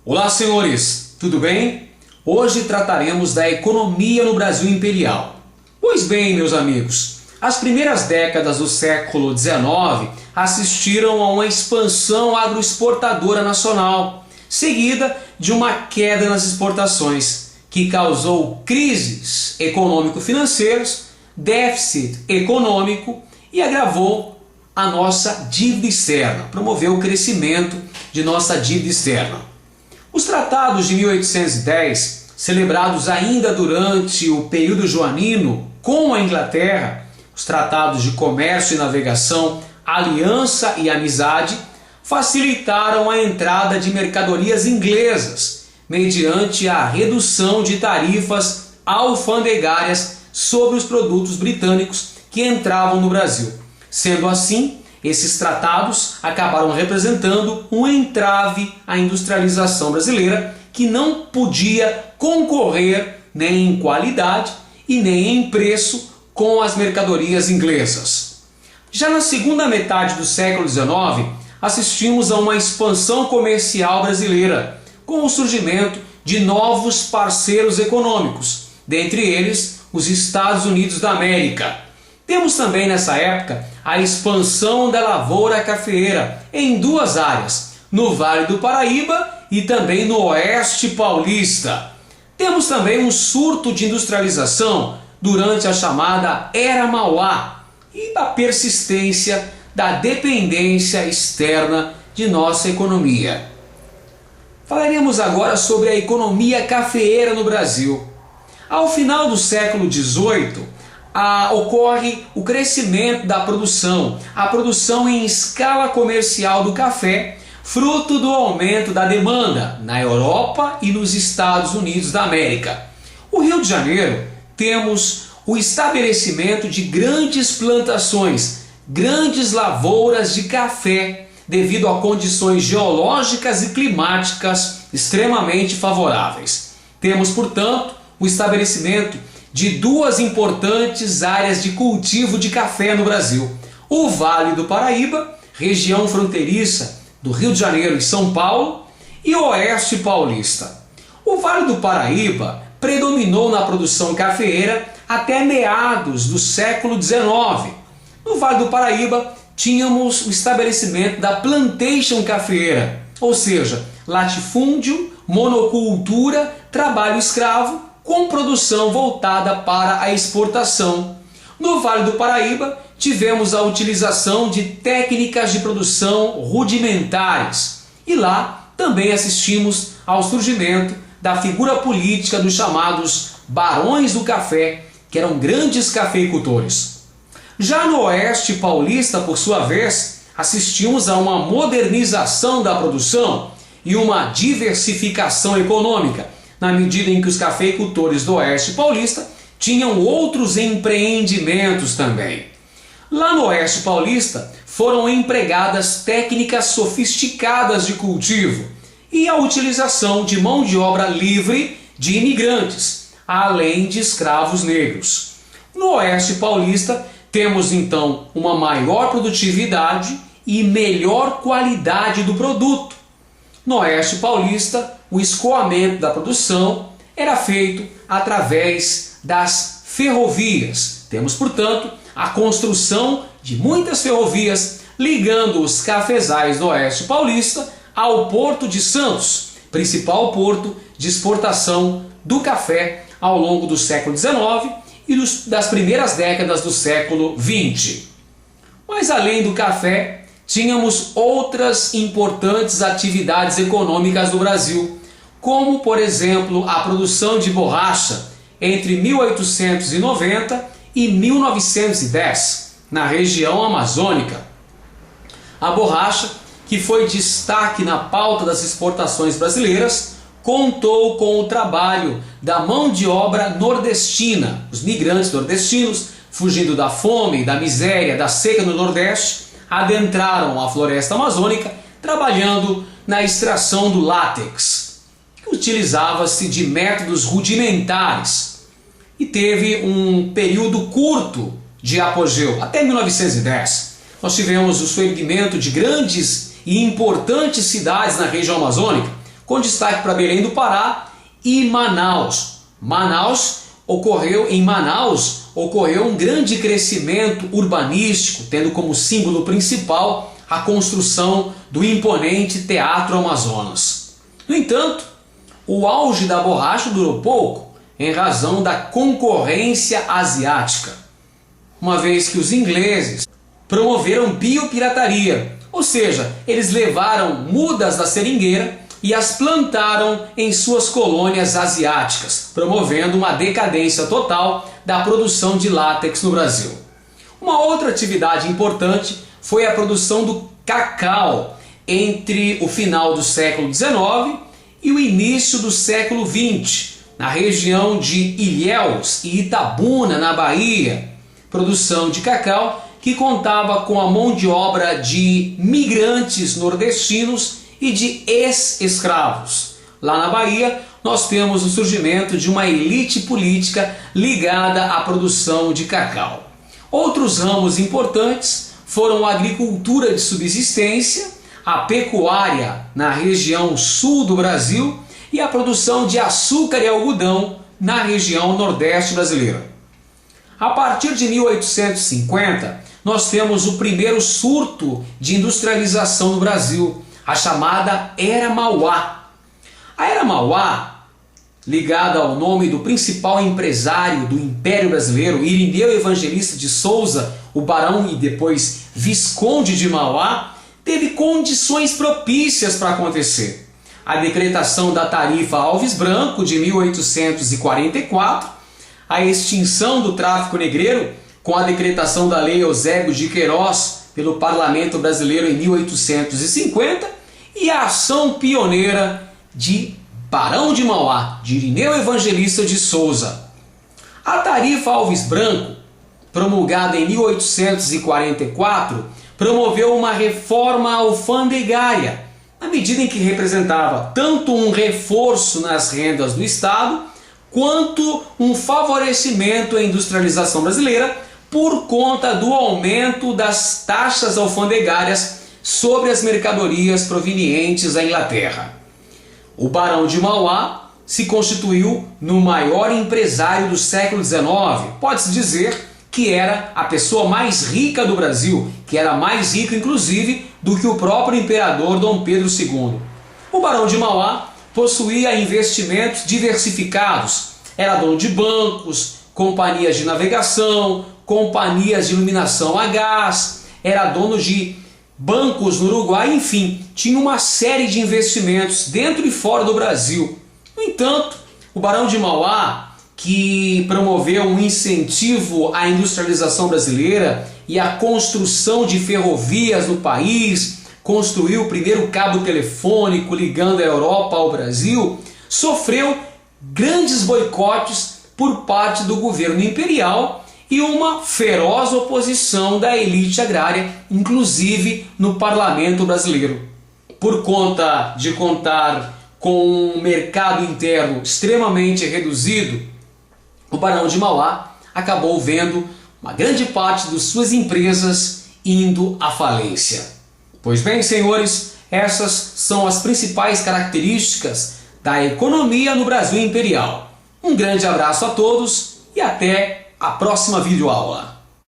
Olá, senhores, tudo bem? Hoje trataremos da economia no Brasil imperial. Pois bem, meus amigos, as primeiras décadas do século XIX assistiram a uma expansão agroexportadora nacional, seguida de uma queda nas exportações, que causou crises econômico-financeiras, déficit econômico e agravou a nossa dívida externa, promoveu o crescimento de nossa dívida externa. Os tratados de 1810, celebrados ainda durante o período joanino com a Inglaterra, os tratados de comércio e navegação, aliança e amizade, facilitaram a entrada de mercadorias inglesas, mediante a redução de tarifas alfandegárias sobre os produtos britânicos que entravam no Brasil. Sendo assim, esses tratados acabaram representando um entrave à industrialização brasileira que não podia concorrer nem em qualidade e nem em preço com as mercadorias inglesas. Já na segunda metade do século XIX, assistimos a uma expansão comercial brasileira, com o surgimento de novos parceiros econômicos, dentre eles os Estados Unidos da América. Temos também nessa época a expansão da lavoura cafeeira em duas áreas, no Vale do Paraíba e também no Oeste Paulista. Temos também um surto de industrialização durante a chamada Era Mauá e a persistência da dependência externa de nossa economia. Falaremos agora sobre a economia cafeeira no Brasil. Ao final do século XVIII, ocorre o crescimento da produção, a produção em escala comercial do café, fruto do aumento da demanda na Europa e nos Estados Unidos da América. O Rio de Janeiro temos o estabelecimento de grandes plantações, grandes lavouras de café, devido a condições geológicas e climáticas extremamente favoráveis. Temos, portanto, o estabelecimento de duas importantes áreas de cultivo de café no Brasil: o Vale do Paraíba, região fronteiriça do Rio de Janeiro e São Paulo, e o Oeste Paulista. O Vale do Paraíba predominou na produção cafeeira até meados do século XIX. No Vale do Paraíba tínhamos o estabelecimento da plantation cafeeira, ou seja, latifúndio, monocultura, trabalho escravo, com produção voltada para a exportação. No Vale do Paraíba, tivemos a utilização de técnicas de produção rudimentares. E lá também assistimos ao surgimento da figura política dos chamados barões do café, que eram grandes cafeicultores. Já no Oeste Paulista, por sua vez, assistimos a uma modernização da produção e uma diversificação econômica, na medida em que os cafeicultores do Oeste Paulista tinham outros empreendimentos também. Lá no Oeste Paulista foram empregadas técnicas sofisticadas de cultivo e a utilização de mão de obra livre de imigrantes, além de escravos negros. No Oeste Paulista temos então uma maior produtividade e melhor qualidade do produto. No Oeste Paulista, o escoamento da produção era feito através das ferrovias. Temos, portanto, a construção de muitas ferrovias ligando os cafezais do Oeste Paulista ao Porto de Santos, principal porto de exportação do café ao longo do século XIX e das primeiras décadas do século XX. Mas além do café, tínhamos outras importantes atividades econômicas do Brasil, como, por exemplo, a produção de borracha entre 1890 e 1910, na região amazônica. A borracha, que foi destaque na pauta das exportações brasileiras, contou com o trabalho da mão de obra nordestina. Os migrantes nordestinos, fugindo da fome, da miséria, da seca no Nordeste, adentraram a floresta amazônica trabalhando na extração do látex. Utilizava-se de métodos rudimentares e teve um período curto de apogeu, até 1910. Nós tivemos o surgimento de grandes e importantes cidades na região amazônica, com destaque para Belém do Pará e Manaus. Em Manaus ocorreu um grande crescimento urbanístico, tendo como símbolo principal a construção do imponente Teatro Amazonas. No entanto, o auge da borracha durou pouco, em razão da concorrência asiática, uma vez que os ingleses promoveram biopirataria, ou seja, eles levaram mudas da seringueira e as plantaram em suas colônias asiáticas, promovendo uma decadência total da produção de látex no Brasil. Uma outra atividade importante foi a produção do cacau entre o final do século XIX e o início do século XX, na região de Ilhéus e Itabuna, na Bahia. Produção de cacau que contava com a mão de obra de migrantes nordestinos e de ex-escravos. Lá na Bahia, nós temos o surgimento de uma elite política ligada à produção de cacau. Outros ramos importantes foram a agricultura de subsistência, a pecuária na região sul do Brasil e a produção de açúcar e algodão na região nordeste brasileira. A partir de 1850, nós temos o primeiro surto de industrialização no Brasil, a chamada Era Mauá. A Era Mauá, ligada ao nome do principal empresário do Império Brasileiro, Irineu Evangelista de Souza, o barão e depois visconde de Mauá, teve condições propícias para acontecer. A decretação da Tarifa Alves Branco de 1844, a extinção do tráfico negreiro com a decretação da Lei Eusébio de Queiroz pelo Parlamento Brasileiro em 1850 e a ação pioneira de Barão de Mauá, de Irineu Evangelista de Souza. A Tarifa Alves Branco, promulgada em 1844, promoveu uma reforma alfandegária, na medida em que representava tanto um reforço nas rendas do Estado, quanto um favorecimento à industrialização brasileira por conta do aumento das taxas alfandegárias sobre as mercadorias provenientes da Inglaterra. O Barão de Mauá se constituiu no maior empresário do século XIX. Pode-se dizer que era a pessoa mais rica do Brasil, que era mais rico inclusive do que o próprio imperador Dom Pedro II. O Barão de Mauá possuía investimentos diversificados, era dono de bancos, companhias de navegação, companhias de iluminação a gás, era dono de bancos no Uruguai, enfim, tinha uma série de investimentos dentro e fora do Brasil. No entanto, o Barão de Mauá, que promoveu um incentivo à industrialização brasileira e à construção de ferrovias no país, construiu o primeiro cabo telefônico ligando a Europa ao Brasil, sofreu grandes boicotes por parte do governo imperial e uma feroz oposição da elite agrária, inclusive no parlamento brasileiro. Por conta de contar com um mercado interno extremamente reduzido, o Barão de Mauá acabou vendo uma grande parte de suas empresas indo à falência. Pois bem, senhores, essas são as principais características da economia no Brasil imperial. Um grande abraço a todos e até a próxima videoaula.